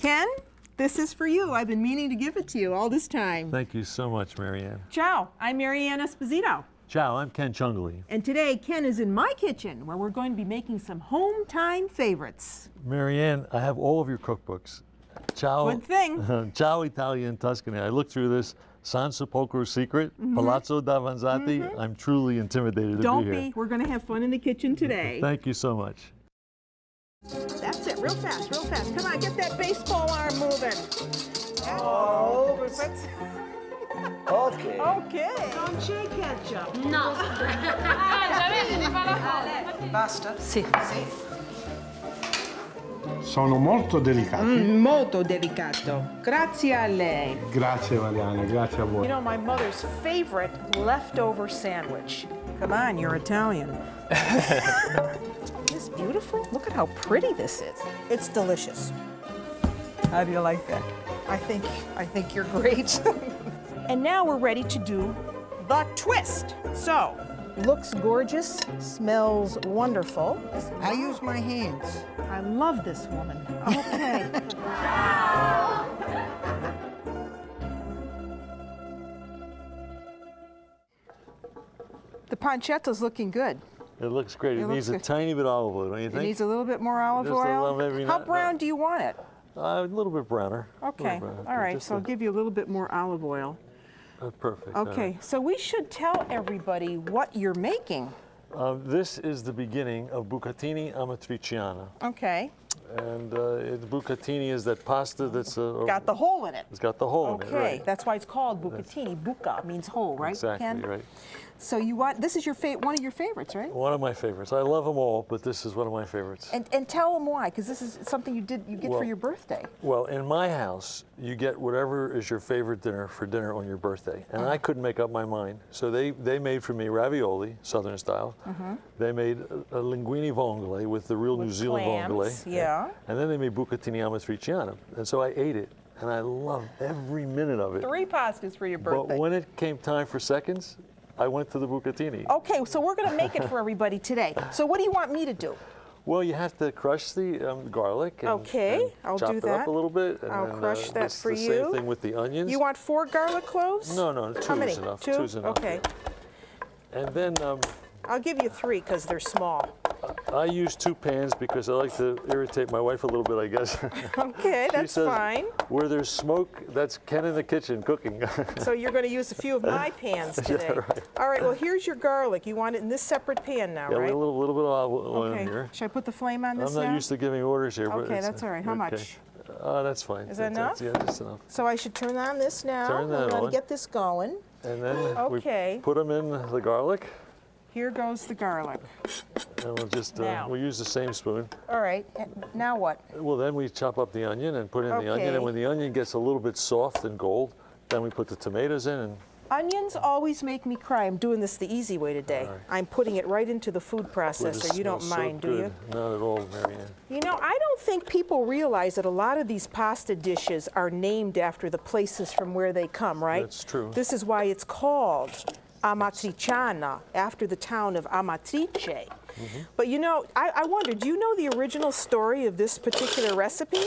Ken, this is for you. I've been meaning to give it to you all this time. Thank you so much, Mary Ann. Ciao, I'm Mary Ann Esposito. Ciao, I'm Ken Ciongoli. And today, Ken is in my kitchen, where we're going to be making some home time favorites. Mary Ann, I have all of your cookbooks. Ciao. Good thing. Ciao Italia in Tuscany. I looked through this. San Sepolcro Secret, Palazzo d'Avanzati. I'm truly intimidated to Don't be here. be. We're going to have fun in the kitchen today. Thank you so much. That's it. Real fast, real fast. Come on, get that baseball arm moving. Oh, Ok. okay. Non c'è ketchup. No. Già vedi, ti fa la foto. Basta? Sì. Sono molto delicati. Molto delicato. Grazie a lei. Grazie Marianne, grazie a voi. You know, my mother's favorite leftover sandwich. Come on, you're Italian. Isn't this beautiful? Look at how pretty this is. It's delicious. How do you like that? I think you're great. And now we're ready to do the twist. So, looks gorgeous, smells wonderful. I use my hands. I love this woman. Okay. The pancetta's looking good. It looks great. It needs a looks tiny bit of olive oil, don't you It think? needs a little bit more olive Just a oil. little, maybe How not- brown do you want it? A little bit browner. Okay. All right. So I'll give you a little bit more olive oil. Perfect. Okay. So we should tell everybody what you're making. This is the beginning of Bucatini Amatriciana. Okay. And bucatini is that pasta that's Got the hole in it. It's got the hole in it, Okay. right? That's why it's called bucatini. Buca means hole, right? Exactly, Ken? right. So you want this is your one of your favorites, right? One of my favorites. I love them all, but this is one of my favorites. And tell them why, because this is something you get Well- for your birthday. Well, in my house, you get whatever is your favorite dinner for dinner on your birthday. And I couldn't make up my mind. So they made for me ravioli, Southern style. They made a linguine vongole with the real New Zealand vongole. Clams, yeah. And then they made bucatini amatriciana. And so I ate it, and I loved every minute of it. 3 pastas for your birthday. But when it came time for seconds, I went to the bucatini. Okay, so we're going to make it for everybody today. So what do you want me to do? Well, you have to crush the garlic. And, Okay, and I'll chop do it up that. a little bit. And I'll then, crush that it's for the you. Same thing with the onions. You want 4 garlic cloves? No, 2 How many? is enough. 2? 2's enough. Okay. And then I'll give you 3 because they're small. I use 2 pans because I like to irritate my wife a little bit, I guess. Okay, She that's says, fine. Where there's smoke, that's Ken in the kitchen cooking. So you're going to use a few of my pans today. right. All right, well, here's your garlic. You want it in this separate pan now, Yeah, right? a little bit of olive oil Okay. in here. Should I put the flame on this I'm not now? used to giving orders here. but Okay, it's- that's all right. How okay. much? That's fine. Is that That's- enough? Yeah, just enough. So I should turn on this now. Turn that We're going on. to get this going. And then Okay. we put them in the garlic, Here goes the garlic. and we'll just Now. we'll use the same spoon. All right, now what? Well, then we chop up the onion and put in the onion, Okay. and when the onion gets a little bit soft and gold, then we put the tomatoes in. And Onions always make me cry. I'm doing this the easy way today. All right. I'm putting it right into the food Boy, this processor. You don't smells so mind, do good. you? Not at all, Mary Ann. You know, I don't think people realize that a lot of these pasta dishes are named after the places from where they come, right? That's true. This is why it's called Amatriciana, after the town of Amatrice. But you know, I wonder, do you know the original story of this particular recipe?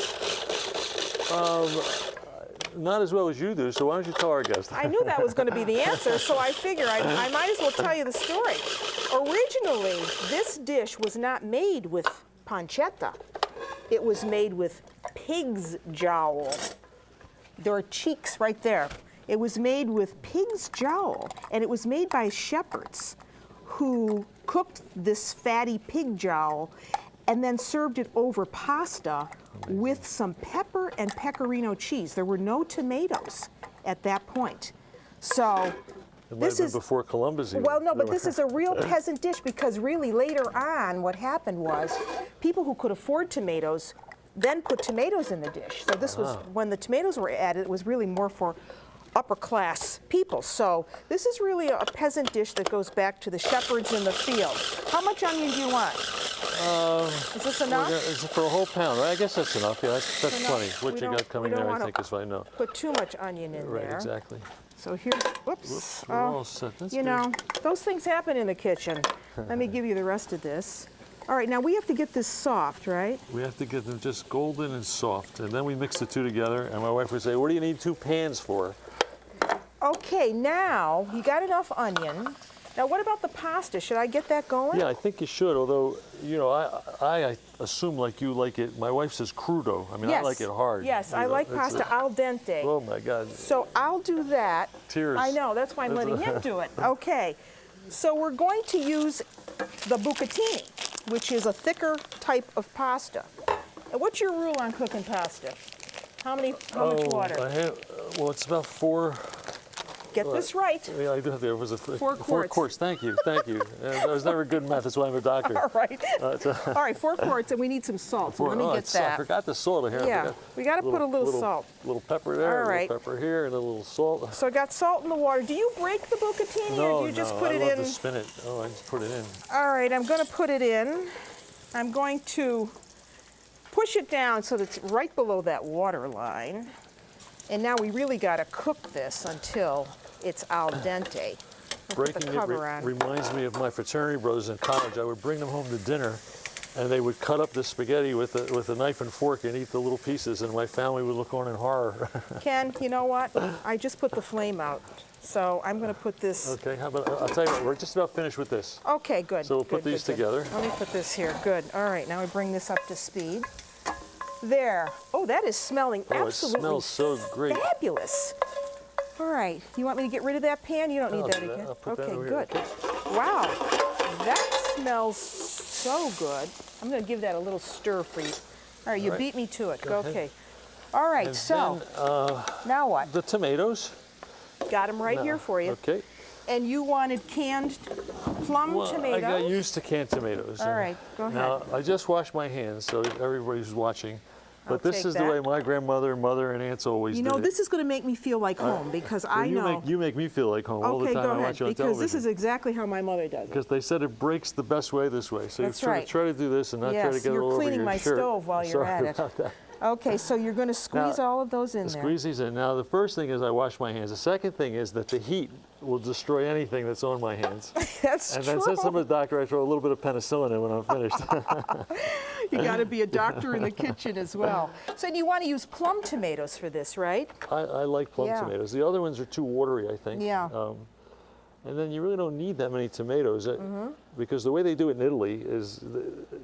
Not as well as you do, so why don't you tell our guest? I knew that was going to be the answer, so I figure I might as well tell you the story. Originally, this dish was not made with pancetta. It was made with pig's jowl. There are cheeks right there. It was made with pig's jowl, and it was made by shepherds who cooked this fatty pig jowl and then served it over pasta with some pepper and pecorino cheese. There were no tomatoes at that point. So It might this have been is before Columbus even. well, no, but this is a real peasant dish because really later on what happened was people who could afford tomatoes then put tomatoes in the dish. So this was, when the tomatoes were added, it was really more for upper class people. So this is really a peasant dish that goes back to the shepherds in the field. How much onion do you want? Is this enough? It's for a whole pound, right? I guess that's enough. Yeah, that's Enough. plenty. What We you don't- got coming we don't there, I wanna think is fine. No. Put too much onion in Right, there. exactly. So here's, whoops. Whoops, we're all set. That's You good. know, those things happen in the kitchen. Let me give you the rest of this. All right, now we have to get this soft, right? We have to get them just golden and soft, and then we mix the two together, and my wife would say, what do you need 2 pans for? Okay, now you got enough onion. Now what about the pasta? Should I get that going? Yeah, I think you should, although, you know, I assume like you like it. My wife says crudo. I mean, Yes. I like it hard. Yes, You I know, like it's pasta al dente. Oh my God. So I'll do that. Tears. I know, that's why I'm letting him do it. Okay, so we're going to use the bucatini, which is a thicker type of pasta. And what's your rule on cooking pasta? How much water? Well, it's about 4. Get this right. Yeah, I do have to. It was 4 4 quarts. quarts. Thank you. I was never good at math. That's why I'm a doctor. All right. All right, 4 quarts, and we need some salt. So let me get I that. forgot the salt in here. Yeah, we got to put a little salt. Little pepper there, All right. little pepper here, and a little salt. So I got salt in the water. Do you break the bucatini, or do you just put I it love in? to spin it. Oh, I just put it in. All right, I'm going to put it in. I'm going to push it down so that it's right below that water line. And now we really got to cook this until it's al dente. We'll put the Breaking cover it on. reminds me of my fraternity brothers in college. I would bring them home to dinner, and they would cut up the spaghetti with a knife and fork and eat the little pieces, and my family would look on in horror. Ken, you know what? I just put the flame out. So I'm going to put this. Okay, how about, I'll tell you what, we're just about finished with this. Okay, good. So we'll put good, these good, good. together. Let me put this here. Good. All right, now we bring this up to speed. There. Oh, that is smelling absolutely It smells so great. fabulous. All right. You want me to get rid of that pan? You don't need I'll that do that. again. I'll put that Okay, over here. good. Wow. That smells so good. I'm going to give that a little stir for you. All right, you beat me to it. Go ahead. Okay. All right, And so then, now what? the tomatoes. Got them right here for you. Okay. And you wanted canned plum Well, tomatoes? I got used to canned tomatoes. All right, go ahead. Now, I just washed my hands, so everybody's watching. But I'll this take is the that. way my grandmother, mother, and aunts always You did know, it. this is going to make me feel like home because Well, I know. You make me feel like home all the Okay, time go I ahead, watch you on because television. this is exactly how my mother does it. Because they said it breaks the best way this way. So That's you right. try to do this and not try to Yes, get it you're all over cleaning your my shirt. stove while you're Sorry at it. about that. Okay, so you're going to squeeze all of those in there. Squeeze these in. Now, the first thing is I wash my hands. The second thing is that the heat will destroy anything that's on my hands. That's And true. then since I'm a doctor, I throw a little bit of penicillin in when I'm finished. You got to be a doctor in the kitchen as well. So you want to use plum tomatoes for this, right? I like plum Yeah. tomatoes. The other ones are too watery, I think. Yeah. And then you really don't need that many tomatoes because the way they do it in Italy is,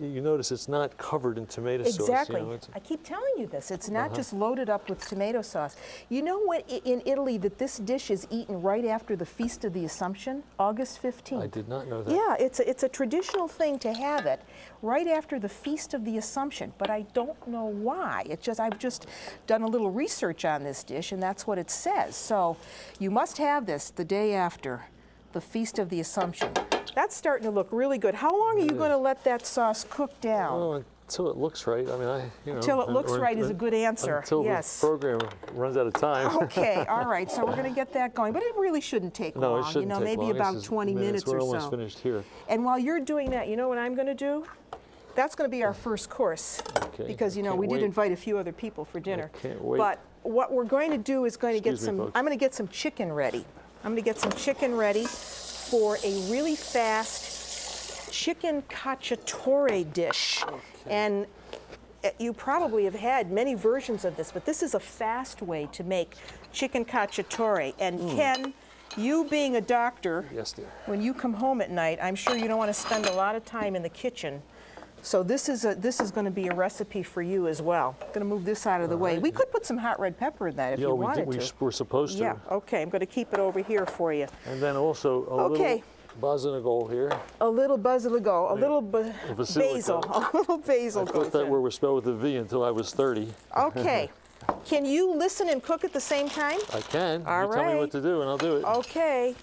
you notice it's not covered in tomato sauce. Exactly. You know, it's- I keep telling you this. It's not just loaded up with tomato sauce. You know what in Italy that this dish is eaten right after the Feast of the Assumption, August 15th. I did not know that. Yeah, it's a traditional thing to have it right after the Feast of the Assumption, but I don't know why. I've just done a little research on this dish, and that's what it says. So you must have this the day after the Feast of the Assumption. That's starting to look really good. How long are you going to let that sauce cook down? Oh, until it looks right. I mean, Until it looks right is a good answer. Until Yes. the program runs out of time. Okay, all right, so we're going to get that going, but it really shouldn't take No, long. it shouldn't take maybe long. about This is 20 minutes We're or almost so. finished here. And while you're doing that, you know what I'm going to do? That's going to be our first course, Okay, because I we can't did wait. invite a few other people for dinner. can't wait. But what we're going to do is going to get Excuse me, some. folks. I'm going to get some chicken ready. I'm going to get some chicken ready for a really fast chicken cacciatore dish. And you probably have had many versions of this, but this is a fast way to make chicken cacciatore. And Ken, you being a doctor, Yes, dear. when you come home at night, I'm sure you don't want to spend a lot of time in the kitchen. So this is going to be a recipe for you as well. I'm going to move this out of the way. We could put some hot red pepper in that if Yeah, you we wanted did, to. we're supposed to. Yeah, okay, I'm going to keep it over here for you. And then also a Okay. little basil here. A little basilico, a little Basilico. basil, a little basil I goes thought that in. word was spelled with a V until I was 30. Okay. Can you listen and cook at the same time? I can. All you tell me right. what to do and I'll do it. Okay.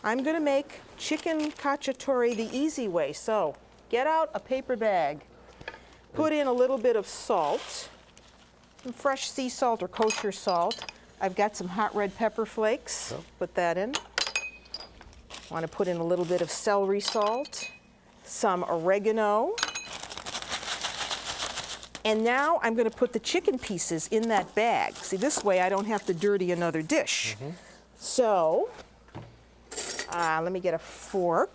I'm going to make chicken cacciatore the easy way. So get out a paper bag. Put in a little bit of salt, some fresh sea salt or kosher salt. I've got some hot red pepper flakes. Put that in. Want to put in a little bit of celery salt, some oregano. And now I'm going to put the chicken pieces in that bag. See, this way I don't have to dirty another dish. So, let me get a fork.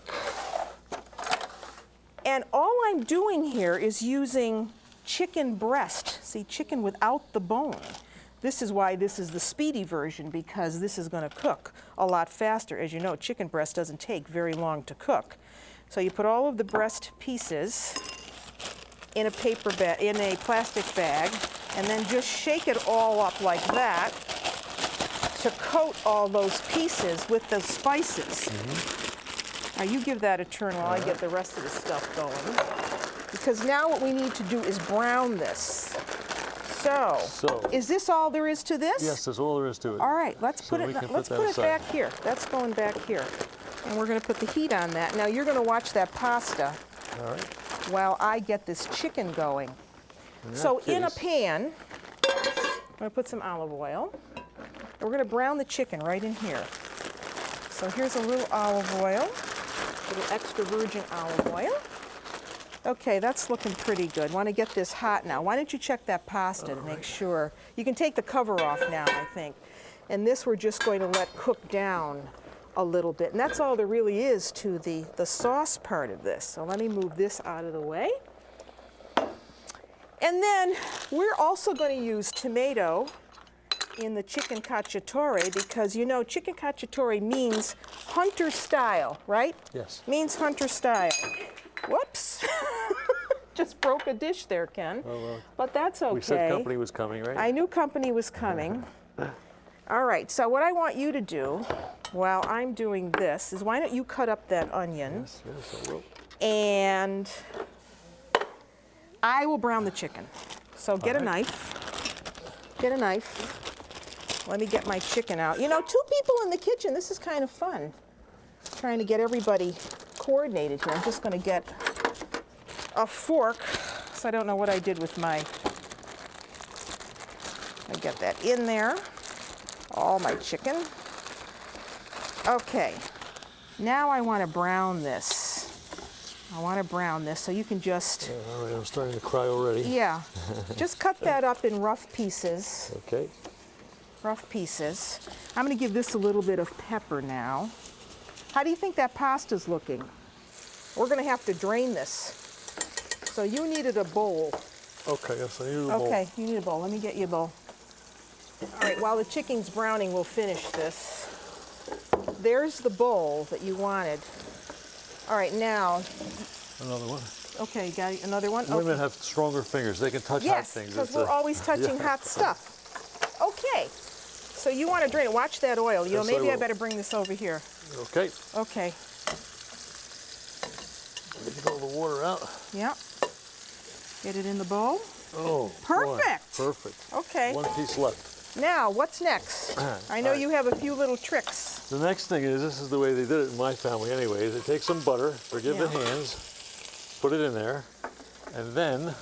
And all I'm doing here is using chicken breast. See, chicken without the bone. This is why this is the speedy version, because this is going to cook a lot faster. As you know, chicken breast doesn't take very long to cook. So you put all of the breast pieces in a paper bag, in a plastic bag, and then just shake it all up like that to coat all those pieces with the spices. Now you give that a turn while I get the rest of the stuff going. Because now what we need to do is brown this. So, is this all there is to this? Yes, that's all there is to it. All right, let's put it back here. That's going back here. And we're going to put the heat on that. Now you're going to watch that pasta while I get this chicken going. So in a pan, I'm going to put some olive oil. And we're going to brown the chicken right in here. So here's a little olive oil, a little extra virgin olive oil. Okay, that's looking pretty good. Want to get this hot now. Why don't you check that pasta to make sure. You can take the cover off now, I think. And this we're just going to let cook down a little bit. And that's all there really is to the sauce part of this. So let me move this out of the way. And then we're also going to use tomato in the chicken cacciatore, because you know chicken cacciatore means hunter style, right? Yes. Means hunter style. Whoops. Just broke a dish there, Ken. Oh, well, but that's okay. We said company was coming, right? I knew company was coming. All right, so what I want you to do while I'm doing this is, why don't you cut up that onion? Yes, I will. And I will brown the chicken. So get a knife. Get a knife. Let me get my chicken out. You know, 2 people in the kitchen, this is kind of fun. Trying to get everybody coordinated here. I'm just going to get a fork, so I don't know what I did with my, I get that in there. All my chicken. Okay, now I want to brown this. I want to brown this, so you can just... All right, I'm starting to cry already. Yeah, just cut that up in rough pieces. Okay. Rough pieces. I'm going to give this a little bit of pepper now. How do you think that pasta's looking? We're going to have to drain this. So you needed a bowl. Okay, yes, I need a bowl. Okay, you need a bowl. Let me get you a bowl. All right, while the chicken's browning, we'll finish this. There's the bowl that you wanted. All right, now. Another one. Okay, got another one? Women okay. have stronger fingers. They can touch hot things. Yes, because we're always touching hot stuff. Okay, so you want to drain it. Watch that oil. You know, Yes, maybe I better bring this over here. Okay. Okay. Get all the water out. Yeah. Get it in the bowl. Oh, perfect. Boy, perfect. Okay. 1 piece left. Now, what's next? I know you have a few little tricks. The next thing is, this is the way they did it in my family anyway, they take some butter, forgive the hands, put it in there, and then,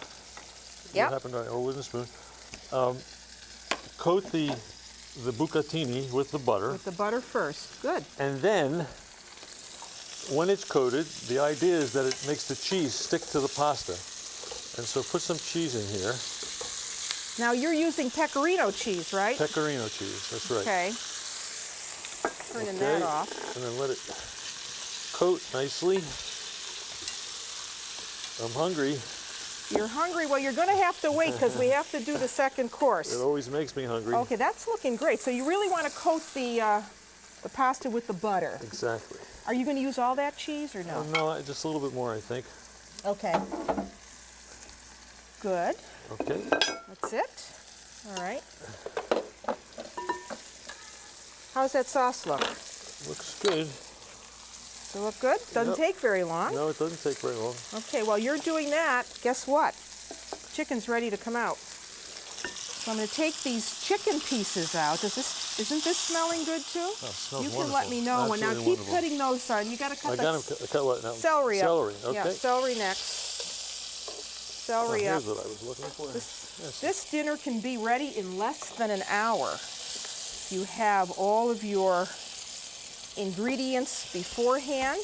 what happened to it with a spoon, coat the bucatini with the butter. With the butter first, good. And then, when it's coated, the idea is that it makes the cheese stick to the pasta. And so put some cheese in here. Now you're using pecorino cheese, right? Pecorino cheese, that's right. Okay. Turning that off. And then let it coat nicely. I'm hungry. You're hungry? Well, you're going to have to wait because we have to do the second course. It always makes me hungry. Okay, that's looking great. So you really want to coat the pasta with the butter. Exactly. Are you going to use all that cheese or no? No, just a little bit more, I think. Okay. Good. Okay. That's it. All right. How's that sauce look? Looks good. Does it look good? Doesn't take very long. No, it doesn't take very long. Okay, while you're doing that, guess what? Chicken's ready to come out. So I'm going to take these chicken pieces out. Isn't this smelling good too? Oh, it smells you can wonderful. let me know. Absolutely Now keep wonderful. cutting those on. You got to cut I got them cut what now? Celery up. Celery, okay. Yeah, celery next. Celery up. Here's what I was looking for. This dinner can be ready in less than an hour. You have all of your ingredients beforehand.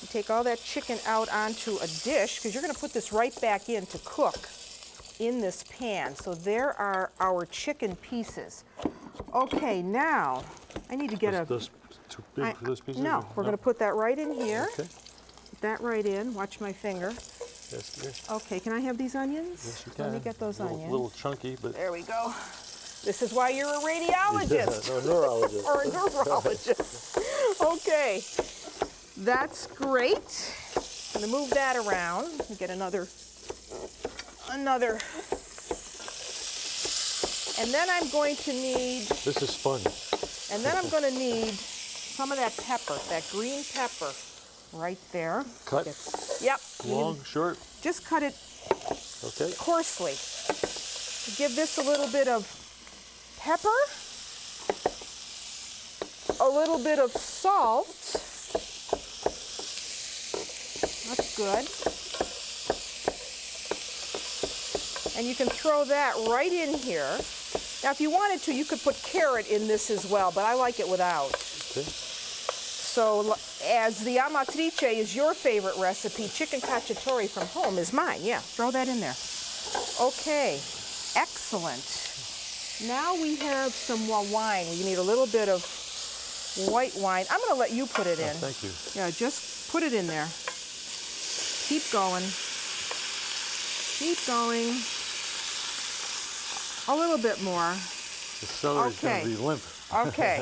You take all that chicken out onto a dish because you're going to put this right back in to cook in this pan. So there are our chicken pieces. Okay, now I need to get Those too big for those pieces? No, we're going to put that right in here. Okay. Put that right in. Watch my finger. Yes, dear. Okay, can I have these onions? Yes, you can. Let me get those onions. A little chunky, but... There we go. This is why you're a radiologist. Yeah, no, neurologist. Or a neurologist. Okay, that's great. I'm gonna move that around and get another. And then I'm going to need, This is fun. and then I'm gonna need some of that pepper, that green pepper, right there. Cut? Yep. Long, short? Just cut it Okay. coarsely. Give this a little bit of pepper, a little bit of salt. That's good. And you can throw that right in here. Now, if you wanted to, you could put carrot in this as well, but I like it without. Okay. So, as the amatrice is your favorite recipe, chicken cacciatore from home is mine. Yeah, throw that in there. Okay, excellent. Now we have some wine. We need a little bit of white wine. I'm going to let you put it in. Thank you. Yeah, just put it in there. Keep going. Keep going. A little bit more. The celery's Okay. going to be limp. Okay.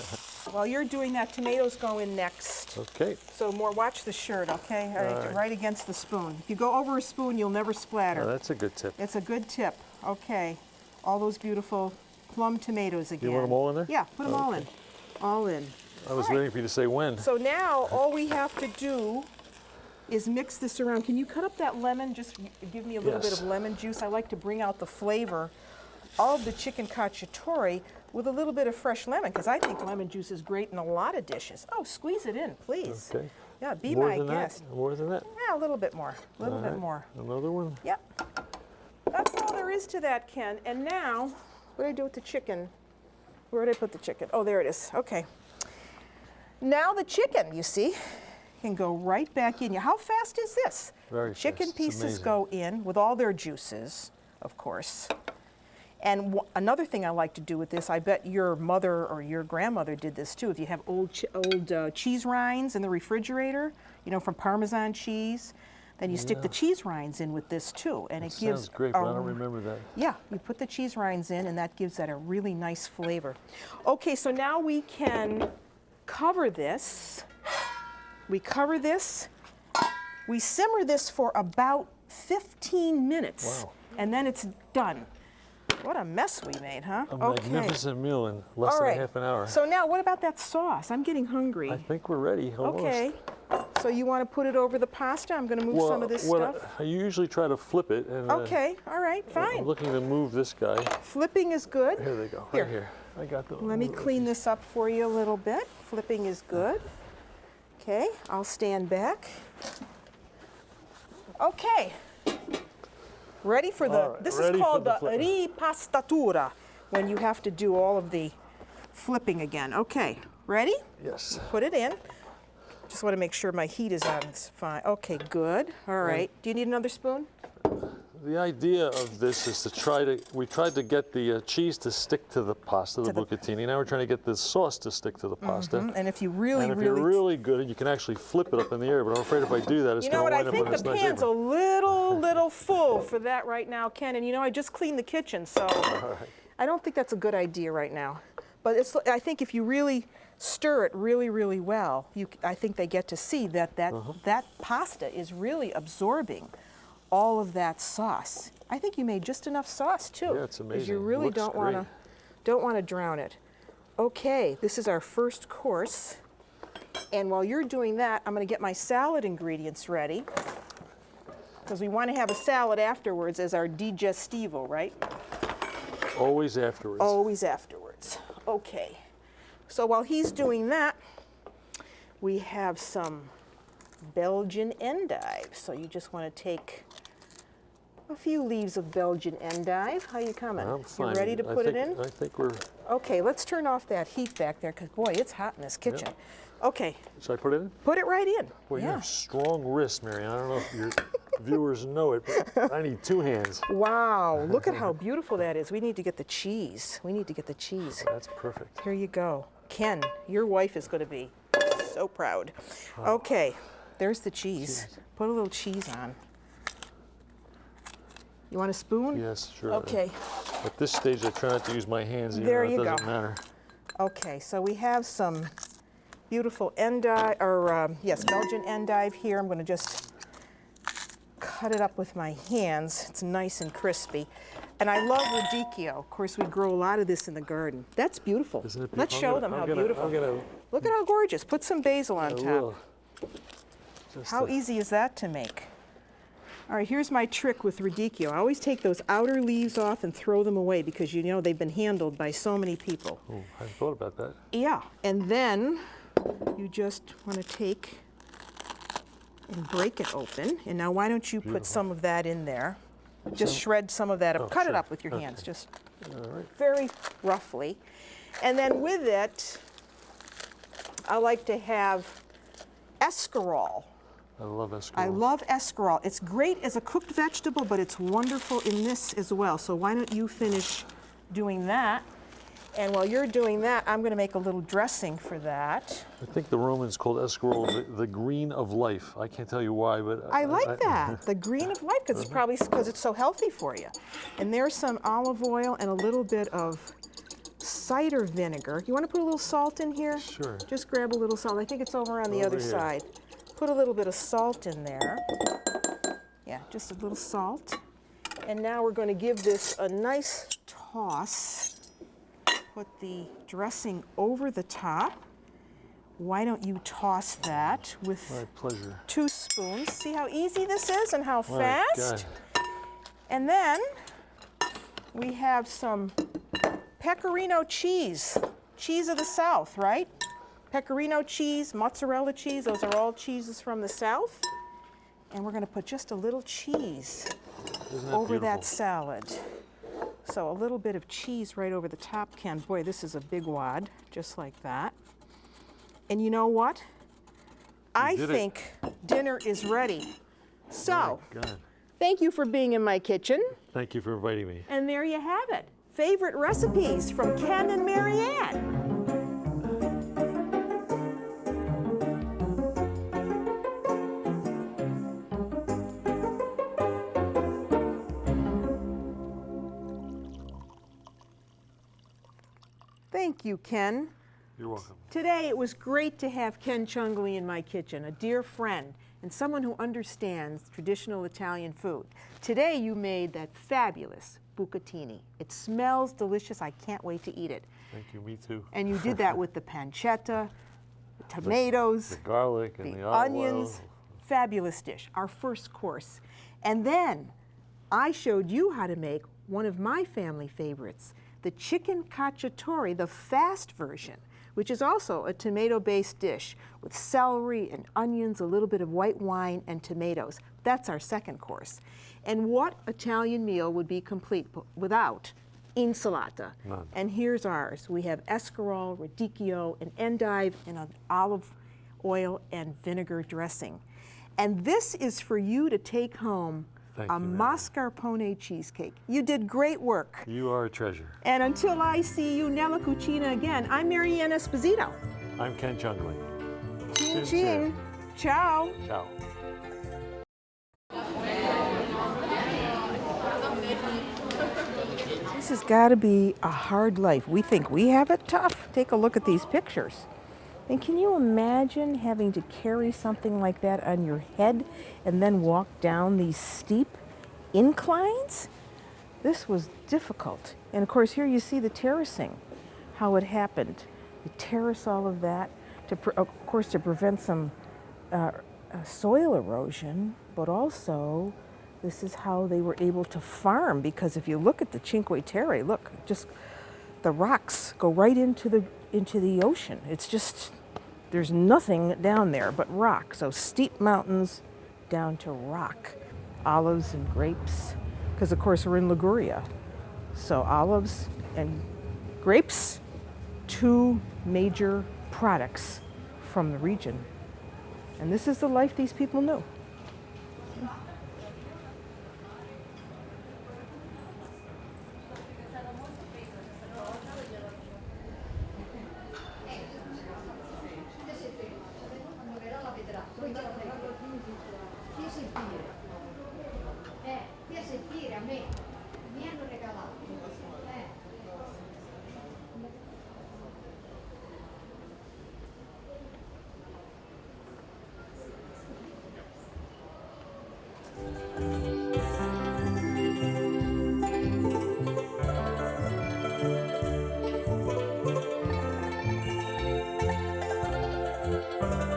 While you're doing that, tomatoes go in next. Okay. So more, watch the shirt, okay? Right against the spoon. If you go over a spoon, you'll never splatter. Oh, that's a good tip. It's a good tip. Okay. All those beautiful plum tomatoes again. You want them all in there? Yeah, put them all in. All in. I was waiting for you to say when. So now all we have to do is mix this around. Can you cut up that lemon? Just give me a little bit Yes. of lemon juice. I like to bring out the flavor of the chicken cacciatore with a little bit of fresh lemon, because I think lemon juice is great in a lot of dishes. Oh, squeeze it in, please. Okay. Yeah, be More my than guest. that? More than that? Yeah, a little bit more. A little All bit right. more. Another one? Yep. That's all there is to that, Ken. And now, what do I do with the chicken? Where did I put the chicken? Oh, there it is. Okay. Now the chicken, you see, can go right back in. How fast is this? Very Chicken fast. It's pieces amazing. go in with all their juices, of course. And another thing I like to do with this, I bet your mother or your grandmother did this too. If you have old cheese rinds in the refrigerator, you know, from Parmesan cheese, then you stick the cheese rinds in with this too, and it gives. Sounds great, but I don't remember that. Yeah, you put the cheese rinds in, and that gives that a really nice flavor. Okay, so now we can cover this. We cover this. We simmer this for about 15 minutes, Wow. and then it's done. What a mess we made, huh? A magnificent meal in less All than right. a half an hour. So now, what about that sauce? I'm getting hungry. I think we're ready, almost. Okay. So you want to put it over the pasta? I'm going to move some of this stuff. I usually try to flip it. And, Okay, all right, I'm fine. looking to move this guy. Flipping is good. Here they go, Here. right here. I got the. Let me clean this up for you a little bit. Flipping is good. Okay, I'll stand back. Okay. Ready for the, All right, this is ready for called the the flipping. ripastatura, when you have to do all of the flipping again. Okay, ready? Yes. Put it in. Just want to make sure my heat is on. It's fine. Okay, good. All right. Do you need another spoon? The idea of this is we tried to get the cheese to stick to the pasta, the bucatini. Now we're trying to get the sauce to stick to the pasta. And if you really, And if you're really good, you can actually flip it up in the air, but I'm afraid if I do that, it's You know going what, to I wind up think on this the nice pan's a apron. little full for that right now, Ken. And you know, I just cleaned the kitchen, so I don't think that's a good idea right now. But I think if you really stir it really well, I think they get to see that that pasta is really absorbing all of that sauce. I think you made just enough sauce too. Yeah, it's Because amazing. you really Looks don't want to drown it. Okay, this is our first course. And while you're doing that, I'm going to get my salad ingredients ready, because we want to have a salad afterwards as our digestivo, right? Always afterwards. Always afterwards. Okay. So while he's doing that, we have some Belgian Endive. So you just want to take a few leaves of Belgian Endive. How you coming? I'm fine. You ready to put it in? I think we're. Okay, let's turn off that heat back there, because boy, it's hot in this kitchen. Okay, Should I put it in? put it right in. Well, you Yeah. have strong wrists, Mary Ann. I don't know if your viewers know it, but I need 2 hands. Wow, look at how beautiful that is. We need to get the cheese. We need to get the cheese. That's perfect. Here you go. Ken, your wife is going to be so proud. Okay, there's the cheese. Put a little cheese on. You want a spoon? Yes, sure. Okay. At this stage, I try not to use my hands, even There though you it doesn't go. matter. Okay, so we have some beautiful endive, or yes, Belgian endive here. I'm going to just cut it up with my hands. It's nice and crispy. And I love radicchio. Of course, we grow a lot of this in the garden. That's beautiful. Isn't it Let's show them how beautiful. Look at how gorgeous. Put some basil on top. How easy is that to make? All right, here's my trick with radicchio. I always take those outer leaves off and throw them away because you know they've been handled by so many people. Oh, I hadn't thought about that. Yeah, and then you just want to take and break it open. And now why don't you put some of that in there? Just shred some of that up. Cut it up with your hands, just very roughly. And then with it, I like to have escarole. I love escarole. I love escarole. It's great as a cooked vegetable, but it's wonderful in this as well. So why don't you finish doing that? And while you're doing that, I'm going to make a little dressing for that. I think the Romans called escarole the green of life. I can't tell you why, but I like that, the green of life, because it's probably because it's so healthy for you. And there's some olive oil and a little bit of cider vinegar. You want to put a little salt in here? Sure. Just grab a little salt. I think it's over on the other side. Put a little bit of salt in there. Yeah, just a little salt. And now we're going to give this a nice toss. Put the dressing over the top. Why don't you toss that with my pleasure. 2 spoons? See how easy this is and how My fast? God. And then we have some pecorino cheese, cheese of the South, right? Pecorino cheese, mozzarella cheese, those are all cheeses from the South. And we're going to put just a little cheese over that salad. So a little bit of cheese right over the top, Ken. Boy, this is a big wad, just like that. And you know what? I think dinner is ready. So, thank you for being in my kitchen. Thank you for inviting me. And there you have it. Favorite recipes from Ken and Mary Ann. Thank you, Ken. You're welcome. Today it was great to have Ken Ciongoli in my kitchen, a dear friend and someone who understands traditional Italian food. Today you made that fabulous bucatini. It smells delicious. I can't wait to eat it. Thank you, me too. And you did that with the pancetta, the tomatoes, the garlic, and the onions. Fabulous dish, our first course. And then I showed you how to make one of my family favorites, the Chicken Cacciatore, the fast version, which is also a tomato-based dish with celery and onions, a little bit of white wine, and tomatoes. That's our second course. And what Italian meal would be complete without insalata? None. And here's ours. We have escarole, radicchio, an endive, and an olive oil and vinegar dressing. And this is for you to take home. Thank A you, Mary. Mascarpone cheesecake. You did great work. You are a treasure. And until I see you nella cucina again, I'm Mary Ann Esposito. I'm Ken Ciongoli. Chin chin. Ciao. Ciao. This has got to be a hard life. We think we have it tough. Take a look at these pictures. And can you imagine having to carry something like that on your head and then walk down these steep inclines? This was difficult. And of course, here you see the terracing, how it happened. You terrace all of that, of course, to prevent some soil erosion, but also this is how they were able to farm, because if you look at the Cinque Terre, look, just the rocks go right into the ocean. It's just, there's nothing down there but rock. So steep mountains down to rock. Olives and grapes, because of course we're in Liguria. So olives and grapes, 2 major products from the region. And this is the life these people knew. it.